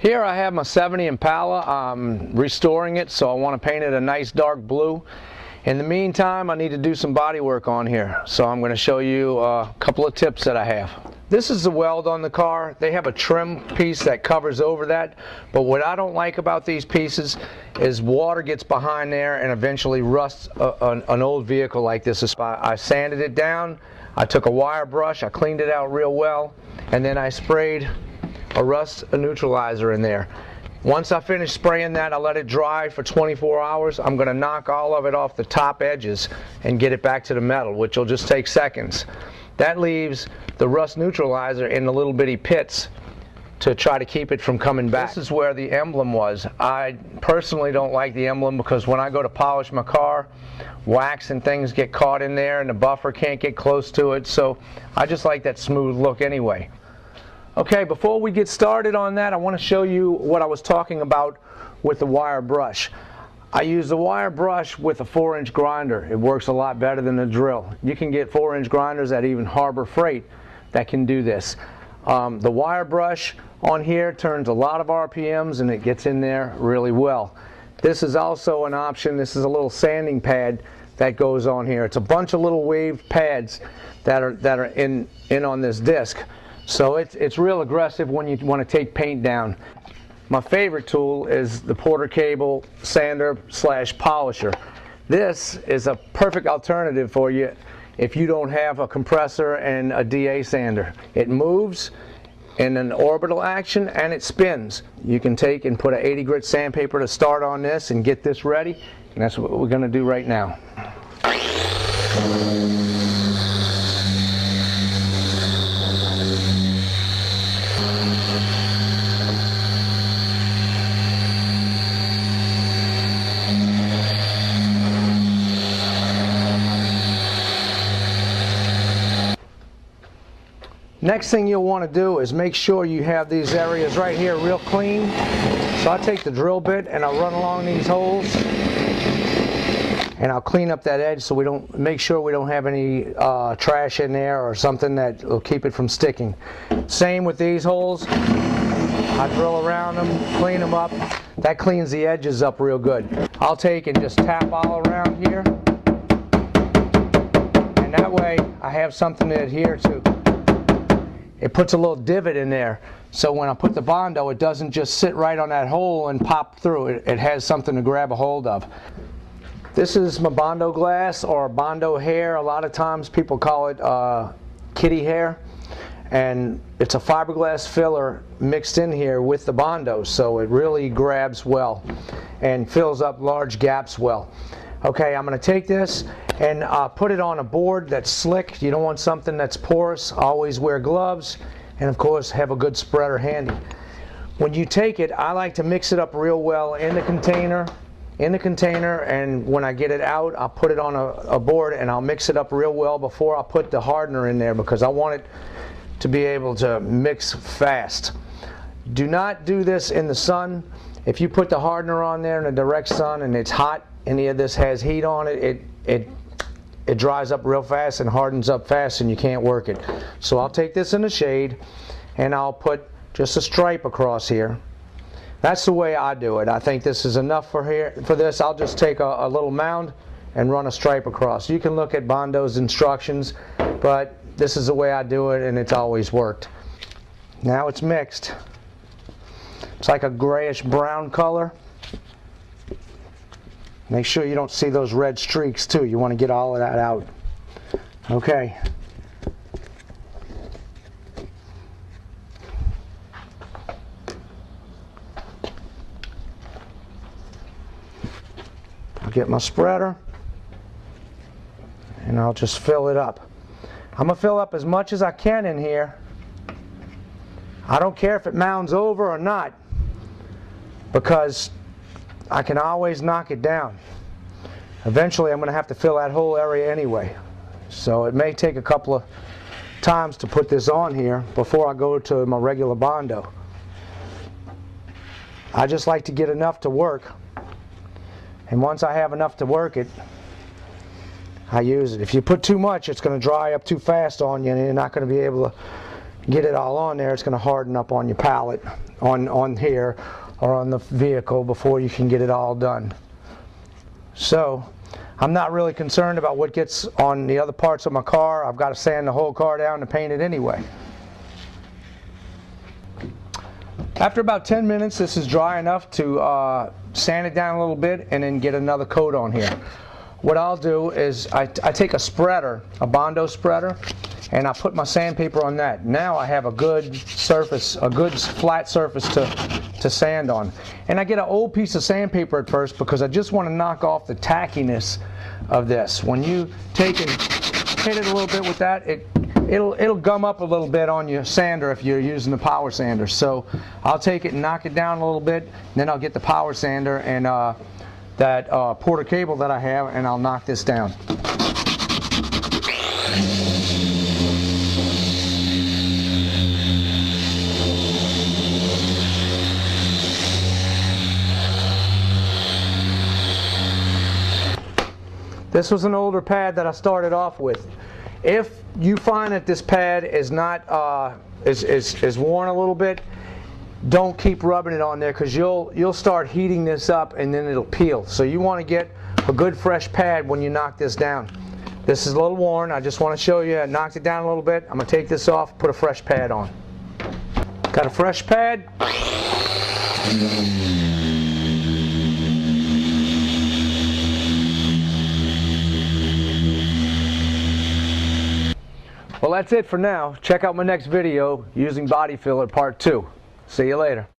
Here I have my 70 Impala. I'm restoring it, so I want to paint it a nice dark blue. In the meantime, I need to do some body work on here, so I'm going to show you a couple of tips that I have. This is the weld on the car. They have a trim piece that covers over that, but what I don't like about these pieces is water gets behind there and eventually rusts an old vehicle like this. I sanded it down, I took a wire brush, I cleaned it out real well, and then I sprayed a rust neutralizer in there. Once I finish spraying that, I let it dry for 24 hours. I'm going to knock all of it off the top edges and get it back to the metal, which will just take seconds. That leaves the rust neutralizer in the little bitty pits to try to keep it from coming back. This is where the emblem was. I personally don't like the emblem because when I go to polish my car, wax and things get caught in there and the buffer can't get close to it, so I just like that smooth look anyway. Okay, before we get started on that, I want to show you what I was talking about with the wire brush. I use the wire brush with a 4-inch grinder. It works a lot better than a drill. You can get 4-inch grinders at even Harbor Freight that can do this. The wire brush on here turns a lot of RPMs and it gets in there really well. This is also an option. This is a little sanding pad that goes on here. It's a bunch of little waved pads that are in on this disc. So it's real aggressive when you want to take paint down. My favorite tool is the Porter Cable sander / polisher. This is a perfect alternative for you if you don't have a compressor and a DA sander. It moves in an orbital action and it spins. You can take and put an 80 grit sandpaper to start on this and get this ready, and that's what we're going to do right now. Next thing you'll want to do is make sure you have these areas right here real clean. So I take the drill bit and I'll run along these holes and I'll clean up that edge so make sure we don't have any trash in there or something that will keep it from sticking. Same with these holes. I drill around them, clean them up. That cleans the edges up real good. I'll take and just tap all around here, and that way I have something to adhere to. It puts a little divot in there, so when I put the Bondo, it doesn't just sit right on that hole and pop through. It has something to grab a hold of. This is my Bondo glass or Bondo hair. A lot of times people call it kitty hair, and it's a fiberglass filler mixed in here with the Bondo, so it really grabs well and fills up large gaps well. Okay, I'm going to take this and put it on a board that's slick. You don't want something that's porous. Always wear gloves, and of course have a good spreader handy. When you take it, I like to mix it up real well in the container, and when I get it out, I'll put it on a board and I'll mix it up real well before I put the hardener in there, because I want it to be able to mix fast. Do not do this in the sun. If you put the hardener on there in the direct sun and it's hot, any of this has heat on it, it dries up real fast and hardens up fast and you can't work it. So I'll take this in the shade and I'll put just a stripe across here. That's the way I do it. I think this is enough for this. I'll just take a little mound and run a stripe across. You can look at Bondo's instructions, but this is the way I do it and it's always worked. Now it's mixed. It's like a grayish brown color. Make sure you don't see those red streaks too. You want to get all of that out. Okay. I'll get my spreader and I'll just fill it up. I'm going to fill up as much as I can in here. I don't care if it mounds over or not, because I can always knock it down. Eventually I'm going to have to fill that whole area anyway, so it may take a couple of times to put this on here before I go to my regular Bondo. I just like to get enough to work, and once I have enough to work it, I use it. If you put too much, it's going to dry up too fast on you and you're not going to be able get it all on there, it's going to harden up on your pallet, on here, or on the vehicle before you can get it all done. So I'm not really concerned about what gets on the other parts of my car. I've got to sand the whole car down to paint it anyway. After about 10 minutes, this is dry enough to sand it down a little bit and then get another coat on here. What I'll do is I take a spreader, a Bondo spreader, and I put my sandpaper on that. Now I have a good surface, a good flat surface to sand on. And I get an old piece of sandpaper at first because I just want to knock off the tackiness of this. When you take and hit it a little bit with that, it'll gum up a little bit on your sander if you're using the power sander. So I'll take it and knock it down a little bit, and then I'll get the power sander and that Porter cable that I have, and I'll knock this down. This was an older pad that I started off with. If you find that this pad is not is worn a little bit, don't keep rubbing it on there, because you'll start heating this up and then it'll peel. So you want to get a good fresh pad when you knock this down. This is a little worn. I just want to show you. I knocked it down a little bit. I'm going to take this off, put a fresh pad on. Got a fresh pad. Well, that's it for now. Check out my next video using body filler part 2. See you later.